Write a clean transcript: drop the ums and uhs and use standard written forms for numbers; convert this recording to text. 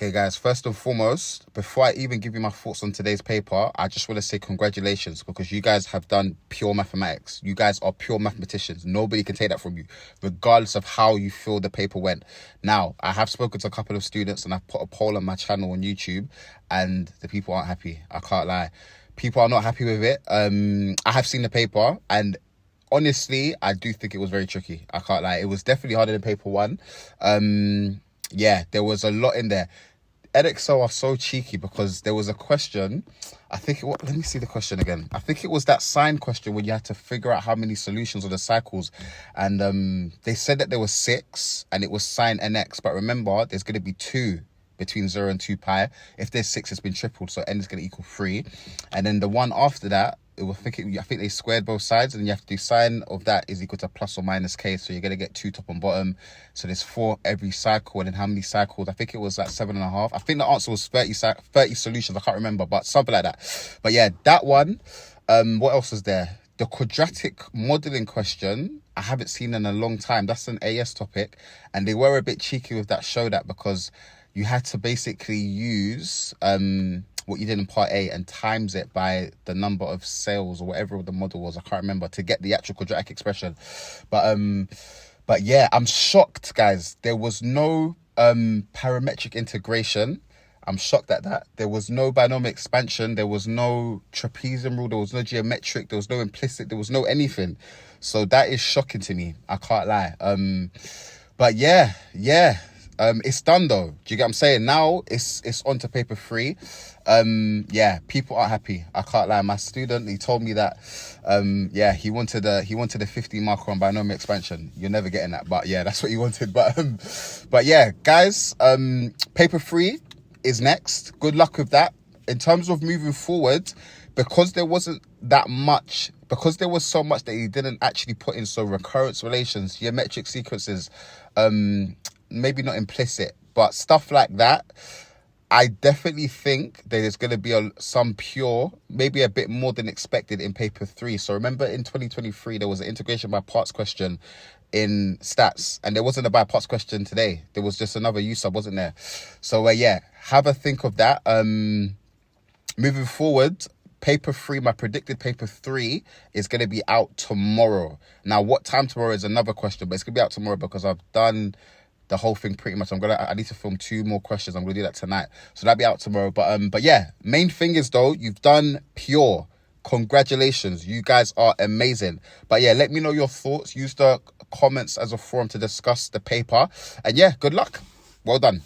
Okay, guys, first and foremost, before I even give you my thoughts on today's paper, I just want to say congratulations because you guys have done pure mathematics. You guys are pure mathematicians. Nobody can take that from you, regardless of how you feel the paper went. Now, I have spoken to a couple of students and I've put a poll on my channel on YouTube and the people aren't happy. I can't lie. People are not happy with it. I have seen the paper and honestly, I do think it was very tricky. I can't lie. It was definitely harder than paper one. Yeah, there was a lot in there. Edexcel are so cheeky because there was a question. Let me see the question again. I think it was that sign question when you had to figure out how many solutions of the cycles. And they said that there were 6 and it was sine nx. But remember, there's going to be 2 between 0 and 2 pi. If there's 6, it's been tripled. So n is going to equal 3. And then the one after that, I think they squared both sides, and you have to do sine of that is equal to plus or minus k. So you're going to get 2 top and bottom. So there's 4 every cycle. And then how many cycles? I think it was like 7.5. I think the answer was 30 solutions. I can't remember, but something like that. But yeah, that one. What else was there? The quadratic modeling question, I haven't seen in a long time. That's an AS topic. And they were a bit cheeky with that show that because you had to basically use what you did in part A and times it by the number of cells or whatever the model was. I can't remember, to get the actual quadratic expression. But yeah, I'm shocked, guys. There was no parametric integration. I'm shocked at that. There was no binomial expansion. There was no trapezium rule. There was no geometric. There was no implicit. There was no anything. So that is shocking to me. I can't lie. But yeah. It's done though. Do you get what I'm saying? Now it's on to paper 3. Yeah, people are happy. I can't lie. My student, he told me that he wanted a 50 marker on binomial expansion. You're never getting that, but yeah, that's what he wanted. But yeah, guys, paper 3 is next. Good luck with that. In terms of moving forward, because there wasn't that much, because there was so much that he didn't actually put in, so recurrence relations, geometric sequences, maybe not implicit, but stuff like that, I definitely think that there's going to be some pure, maybe a bit more than expected in paper 3. So remember in 2023, there was an integration by parts question in stats, and there wasn't a by parts question today. There was just another U sub, wasn't there? So yeah, have a think of that. Moving forward, paper 3, my predicted paper 3 is going to be out tomorrow. Now, what time tomorrow is another question, but it's going to be out tomorrow because I've done the whole thing pretty much. I need to film 2 more questions. I'm gonna do that tonight, so that'll be out tomorrow. But yeah, main thing is though, you've done pure. Congratulations, you guys are amazing. But yeah, let me know your thoughts. Use the comments as a forum to discuss the paper, and yeah, good luck. Well done.